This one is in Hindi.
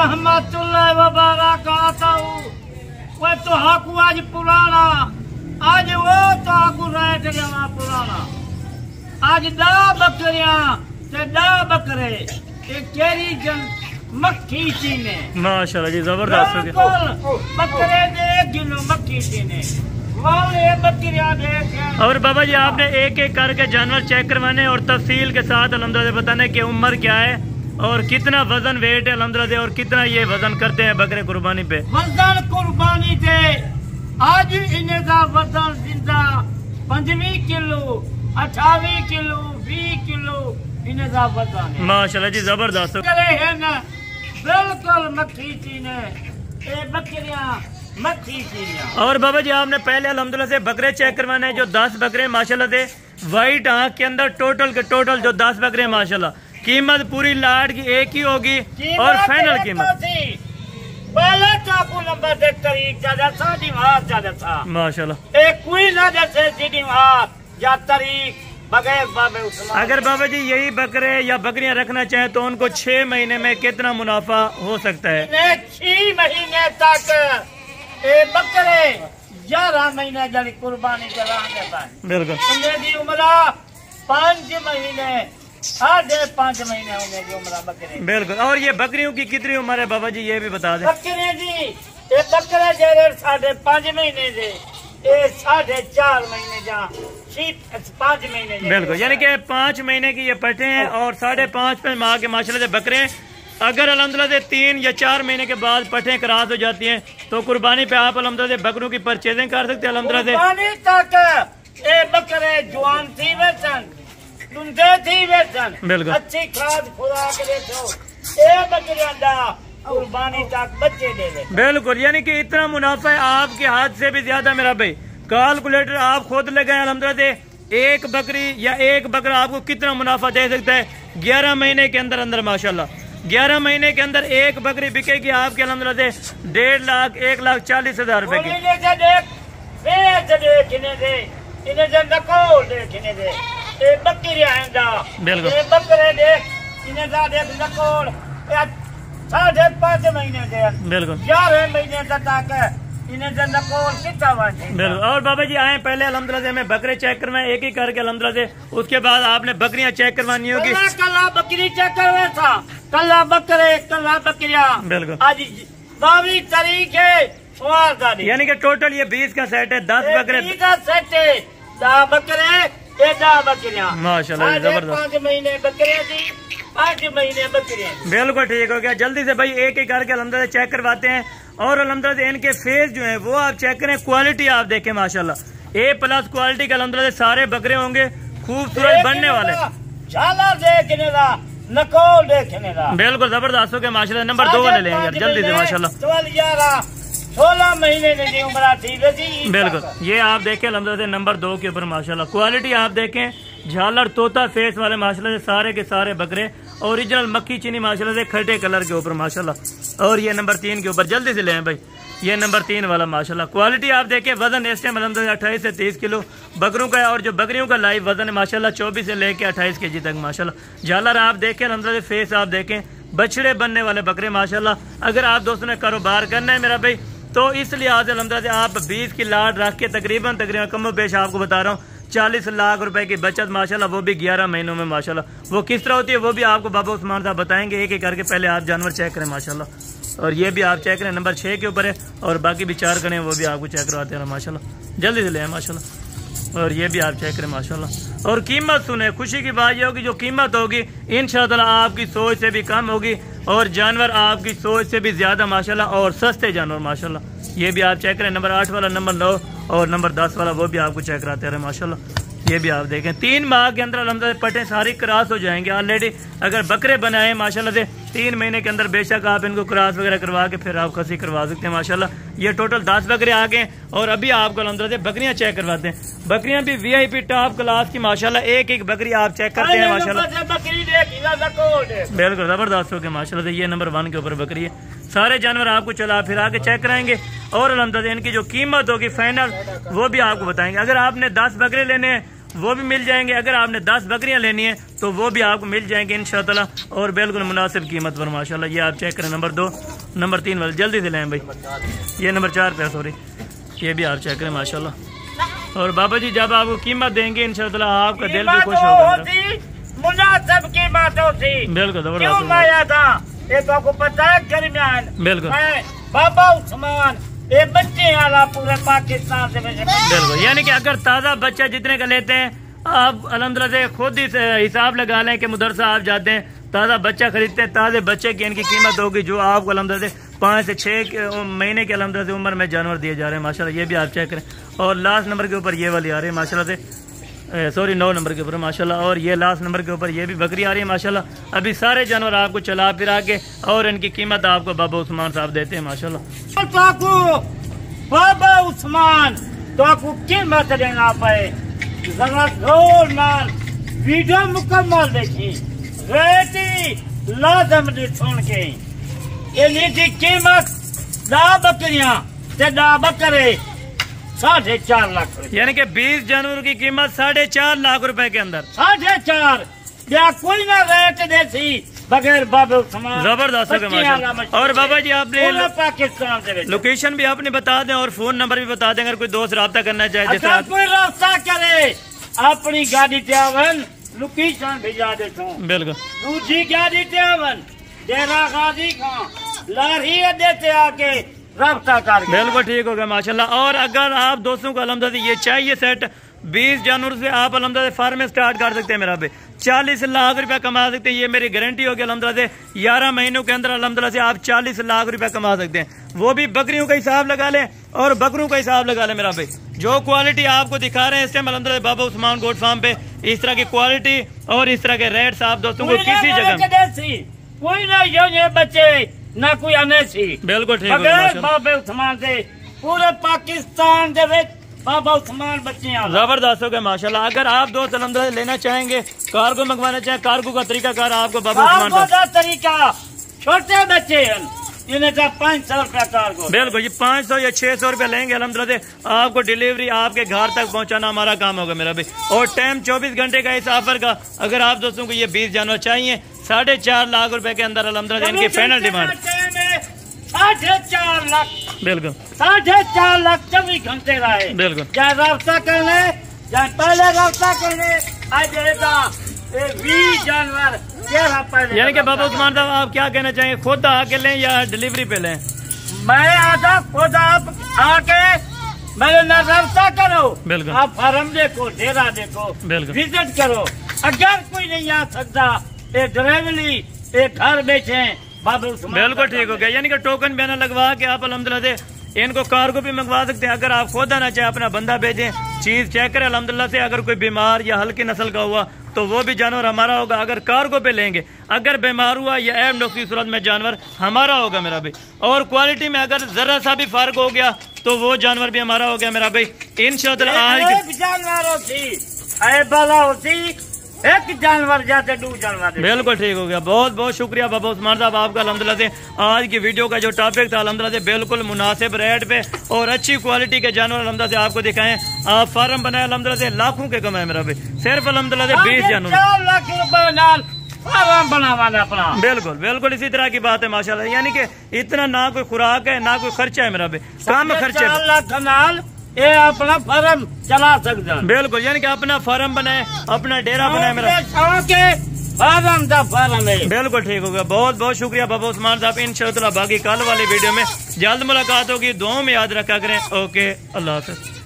रहमतुल्लाह व बरकातहू। वो तो हाकू आज पुराना, आज वो तो हाकू रह गया पुराना। आज दा बकरियां ते दा बकरे ते केरी जन मक्खी चीने माशाल्लाह जी, जबरदस्त हो गया। बकरे दे किलो मक्खी चीने बकरियां देख। और बाबा जी आपने एक एक करके जानवर चेक करवाने और तफसील के साथ अल्हम्दुलिल्लाह बताने की उम्र क्या है और कितना वजन वेट है अल्हम्दुलिल्लाह और कितना ये वजन करते हैं बकरे कुर्बानी पे। वजन कुर्बानी थे आज इन्हें का वजन जिंदा 25 किलो 28 किलो 20 किलो इन्हें का वजन है। माशाल्लाह जी जबरदस्त करे है ना बिल्कुल मक्खी चीने बकरियां मक्खी चीनियां। और बाबा जी आपने पहले अल्हम्दुलिल्लाह से बकरे चेक करवाने जो 10 बकरे माशाल्लाह से व्हाइट आंख के अंदर टोटल के टोटल जो 10 बकरे माशाल्लाह कीमत पूरी लाट की एक ही होगी और फाइनल कीमत पहले चाकू नंबर दे तरीक ज्यादा था दिमाग ज्यादा था माशाल्लाह एक कोई ना जैसे दिमाग या तरीक बगैर बाबे उस्मान। अगर बाबा जी यही बकरे या बकरियां रखना चाहें तो उनको 6 महीने में कितना मुनाफा हो सकता है? 6 महीने तक बकरे 11 महीने जल्दी कुर्बानी कराने बिल्कुल की उम्र 5 महीने 5.5 महीने होने की उम्र बकरे बिल्कुल। और ये बकरियों की कितनी उम्र है बाबा जी ये भी बता दें। बकरे जी ये बकरे जरे 5.5 महीने से 4.5 महीने जा 5 महीने बिल्कुल, यानी कि 5 महीने की ये पट्टे हैं और 5.5 माह के माशाल्लाह से बकरे हैं। अगर अल्हम्दुलिल्लाह से 3 या 4 महीने के बाद पट्टे क्रॉस हो जाती हैं तो कुर्बानी पे आप अल्हम्दुलिल्लाह से बकरों की परचेजिंग कर सकते हैं अल्हम्दुलिल्लाह से। तक ये बकरे जवान थी वेसन तुंदे थी वेसन बिल्कुल अच्छी खाद खुराक देखो ये बकरियां दा कुर्बानी तक बच्चे दे दे बिल्कुल, यानी कि इतना मुनाफा है आपके हाथ से भी ज्यादा मेरा भाई। कैलकुलेटर आप खुद लगाए अल्हम्दुलिल्लाह से एक बकरी या एक बकरा आपको कितना मुनाफा दे सकता है 11 महीने के अंदर अंदर माशाल्लाह। 11 महीने के अंदर एक बकरी बिकेगी आपके अल्हम्दुलिल्लाह से 1.5 लाख 1,40,000 रुपए की। बिल्कुल 5.5 महीने बिल्कुल 11 महीने तक बिल्कुल। और बाबा जी आए पहले अल्हम्दुलिल्लाह से हमें बकरे चेक करवाए एक ही करके अल्हम्दुलिल्लाह से, उसके बाद आपने बकरियां चेक करवानी होगी। कल्ला बकरी चेक करवा था कल्ला बकरे कल्ला बकरियां बिल्कुल आज 22 तारीख है यानी कि टोटल ये 20 का सेट है। 10 बकरे 20 का सेट है 10 बकरे 10 बकरियां माशाल्लाह जबरदस्त। 5 महीने बकरे थी 5 महीने बकरे बिल्कुल ठीक हो गया। जल्दी से भाई एक एक करके अल्हम्दुलिल्लाह चेक करवाते हैं और अल्हम्दुलिल्लाह से इनके फेस जो है वो आप चेक करें, क्वालिटी आप देखें माशाल्लाह A+ क्वालिटी के अल्हम्दुलिल्लाह से सारे बकरे होंगे, खूबसूरत बनने वाले। झालर देखने का नकोल देखने का बिल्कुल जबरदस्त हो गया माशाल्लाह। नंबर 2 वाले लेंगे यार जल्दी से माशाल्लाह। 16 महीने की उम्र थी बिल्कुल ये आप देखें अल्हम्दुलिल्लाह से नंबर 2 के ऊपर माशाल्लाह क्वालिटी आप देखें, झालर तोता फेस वाले माशाल्लाह से सारे के सारे बकरे ओरिजिनल मक्खी चीनी माशाल्लाह से खट्टे कलर के ऊपर माशाल्लाह। और ये नंबर 3 के ऊपर जल्दी से लें भाई, ये नंबर 3 वाला माशाल्लाह क्वालिटी आप देखें। वजन इस टाइम अल्हम्दुलिल्लाह 28 से 30 किलो बकरों का है और जो बकरियों का लाइव वजन है माशाल्लाह 24 से लेके 28 kg तक माशाल्लाह। झालर आप देखें अल्हम्दुलिल्लाह फेस आप देखें, बछड़े बनने वाले बकरे माशाल्लाह। अगर आप दोस्तों ने कारोबार करना है मेरा भाई तो इस लिहाज से अल्हम्दुलिल्लाह आप 20 की लाट रख के तकरीबन कम पेश आपको बता रहा हूँ 40 लाख रुपए की बचत माशाल्लाह, वो भी 11 महीनों में माशाल्लाह। वो किस तरह होती है वो भी आपको बाबा उस्मान साहब बताएंगे एक एक करके। पहले आप जानवर चेक करें माशाल्लाह और ये भी आप चेक करें नंबर 6 के ऊपर है और बाकी भी 4 करें वो भी आपको चेक करवाते हैं माशाल्लाह। जल्दी से लें माशाल्लाह और ये भी आप चेक करें माशाल्लाह। और कीमत सुने, खुशी की बात ये होगी जो कीमत होगी इंशाअल्लाह आपकी सोच से भी कम होगी और जानवर आपकी सोच से भी ज्यादा माशाल्लाह और सस्ते जानवर माशाल्लाह। ये भी आप चेक करें नंबर 8 वाला, नंबर 9 और नंबर 10 वाला वो भी आपको चेक कराते रहे माशाल्लाह। ये भी आप देखें 3 माह के अंदर अल्हम्दुलिल्लाह पट्टे सारी क्रॉस हो जाएंगे ऑलरेडी। अगर बकरे बनाए माशाल्लाह से 3 महीने के अंदर बेशक आप इनको क्रॉस वगैरह करवा के फिर आप खसी करवा सकते हैं माशाल्लाह। ये टोटल 10 बकरे आ गए और अभी आपको अल्हम्दुलिल्लाह बकरियां चेक करवाते हैं। बकरियां भी VIP टॉप क्लास की माशाल्लाह, एक एक बकरी आप चेक करते हैं माशाल्लाह। बिल्कुल जबरदस्त हो गया माशाल्लाह। ये नंबर 1 के ऊपर बकरी है। सारे जानवर आपको चला फिरा के चेक कराएंगे और अल्हम्दुलिल्लाह इनकी जो कीमत होगी फाइनल वो भी आपको बताएंगे। अगर आपने 10 बकरे लेने हैं वो भी मिल जाएंगे। अगर आपने 10 बकरियां लेनी है तो वो भी आपको मिल जाएंगे इंशाअल्लाह, और बिल्कुल मुनासिब कीमत पर माशाल्लाह। ये आप चेक करें, नंबर 2 नंबर 3 वाले जल्दी से लें भाई, ये नंबर 4 पे सॉरी, ये भी आप चेक करें माशाल्लाह। और बाबा जी जब आपको कीमत देंगे इंशाअल्लाह आपका दिल भी खुश होगा। मुनासिब कीमत होती, बिल्कुल क्यों माया था ये तो आपको पता है दरमियान। बिल्कुल बाबा उस्मान ये बच्चे वाला पूरे पाकिस्तान से बिल्कुल, यानी कि अगर ताज़ा बच्चा जितने का लेते हैं आप अल्हम्दुलिल्लाह से खुद ही हिसाब लगा लें कि मदरसा आप जाते हैं ताज़ा बच्चा खरीदते हैं, ताज़े बच्चे की इनकी कीमत होगी जो आपको अल्हम्दुलिल्लाह से 5 से 6 महीने के अल्हम्दुलिल्लाह से उम्र में जानवर दिए जा रहे हैं माशाल्लाह। ये भी आप चेक करें। और लास्ट नंबर के ऊपर ये वाली आ रही है माशाल्लाह से, सॉरी 9 नंबर के ऊपर माशाल्लाह। और ये लास्ट नंबर के ऊपर ये भी बकरी आ रही है माशाल्लाह। अभी सारे जानवर आपको चला फिरा के और इनकी कीमत आपको बाबा उस्मान साहब देते हैं माशाल्लाह। तो बाबा उस्मान तो आपको कीमत देना पाए, जरा जोर नाल वीडियो मुकम्मल देखी, रेटी लाजम दी सुन के इनकी कीमत 10 बकरियां ते 10 बकरे 4.5 लाख, यानी कि 20 जानवरों की कीमत 4.5 लाख रुपए के अंदर। 4.5 या कोई ना रेट देसी बगैर बाबा उस्मान जबरदस्त है माशाल्लाह। और बाबा जी आपने पाकिस्तान से लोकेशन भी आपने बता दें और फोन नंबर भी बता दें, अगर कोई दोस्त रब्ता करना चाहे। अच्छा कोई रास्ता करे अपनी गाड़ी त्यावन लोकेशन भेजा देता हूँ, बिल्कुल दूसरी गाड़ी त्यावन डेरा गाजी खां लारी अड्डे से आके रास्ता कर, बिल्कुल ठीक हो गया माशाल्लाह। और अगर आप दोस्तों को अल्हम्दुलिल्लाह ये चाहिए सेट 20 जानवर से आप अल्हम्दुलिल्लाह फार्म में स्टार्ट कर सकते हैं मेरा भाई, 40 लाख रुपया कमा सकते हैं। ये मेरी गारंटी होगी अल्हम्दुलिल्लाह से 11 महीनों के अंदर अल्हम्दुलिल्लाह से आप 40 लाख रुपया कमा सकते हैं। वो भी बकरियों का हिसाब लगा लें और बकरों का हिसाब लगा लें मेरा भाई। जो क्वालिटी आपको दिखा रहे हैं इस टाइम अल्हम्दुलिल्लाह बाबा उस्मान गोट फार्म पे, इस तरह की क्वालिटी और इस तरह के रेट्स आप दोस्तों को किसी जगह कोई ना ये बच्चे ना कोई अनेसी, बिल्कुल ठीक है। बाबा उस्मान से पूरे पाकिस्तान के बाबा उस्मान बच्चे जबरदस्त हो गए माशाल्लाह। अगर आप दोस्त अल्हम्दुलिल्लाह लेना चाहेंगे, कार्गो मंगवाना चाहें, कार्गो का तरीका कार आपको बाबा उस्मान का तरीका, छोटे बच्चे इन्हें 500 रुपया कार्गो, बिल्कुल ये 500 या 600 रुपया लेंगे अल्हम्दुलिल्लाह से आपको डिलीवरी आपके घर तक पहुंचाना हमारा काम होगा मेरा भाई। और टाइम 24 घंटे का इस ऑफर का। अगर आप दोस्तों को ये 20 जानवर चाहिए 4.5 लाख रुपए के अंदर अल्हम्दुलिल्लाह इनकी फाइनल डिमांड 4.5 लाख, बिल्कुल 4.5 लाख 24 घंटे रहे, बिल्कुल चाहे रास्ता कर ले चाहे पहले रास्ता कर ले। आज 20 जानवर यानी कि बाबा उस्मान साहब आप क्या कहना चाहेंगे, खुद आके लें या डिलीवरी पे लें? मैं आता खुद आप आके मेरे न रास्ता करो, बिल्कुल आप फार्म देखो, डेरा देखो, बिल्कुल विजिट करो। अगर कोई नहीं आ सकता एक ड्राइवरी एक घर बेचे बाबा उस्मान, बिल्कुल ठीक हो गया। यानी कि टोकन बैनर लगवा के आप अल्हम्दुलिल्लाह से इनको कार्गो भी मंगवा सकते हैं। अगर आप खुद आना चाहे अपना बंदा भेजें, चीज चेक करें अल्हम्दुलिल्लाह से। अगर कोई बीमार या हल्की नस्ल का हुआ तो वो भी जानवर हमारा होगा अगर कार्गो पे लेंगे। अगर बीमार हुआ या एम डॉक्टर की सूरत में जानवर हमारा होगा मेरा भाई। और क्वालिटी में अगर जरा सा भी फर्क हो गया तो वो जानवर भी हमारा हो गया मेरा भाई इंशाअल्लाह। एक जानवर जाते 2 जानवर, बिल्कुल ठीक हो गया। बहुत बहुत शुक्रिया बाबा उस्मान साहब आपका अल्हम्दुलिल्लाह से। आज की वीडियो का जो टॉपिक था अल्हम्दुलिल्लाह से बिल्कुल मुनासिब रेट पे और अच्छी क्वालिटी के जानवर अल्हम्दुलिल्लाह से आपको दिखाएं। आप फार्म बनाए अल्हम्दुलिल्लाह से लाखों के कमाए मेरा भाई, सिर्फ अल्हम्दुलिल्लाह से 20 जानवर, 4 लाख रुपए फार्म बनावाना अपना। बिल्कुल बिल्कुल इसी तरह की बात है माशाल्लाह। यानी कि इतना ना कोई खुराक है ना कोई खर्चा है मेरा भाई, कम खर्चे ये अपना फार्म चला सकते हैं। बिल्कुल यानी कि अपना फार्म बनाए, अपना डेरा बनाए मेरा फार्म का फार्म है। बिल्कुल ठीक हो गया। बहुत बहुत शुक्रिया बाबा उस्मान साहब। इंशाअल्लाह बाकी कल वाली वीडियो में जल्द मुलाकात होगी। दुआओं में याद रखा करें। ओके, अल्लाह हाफ़िज़।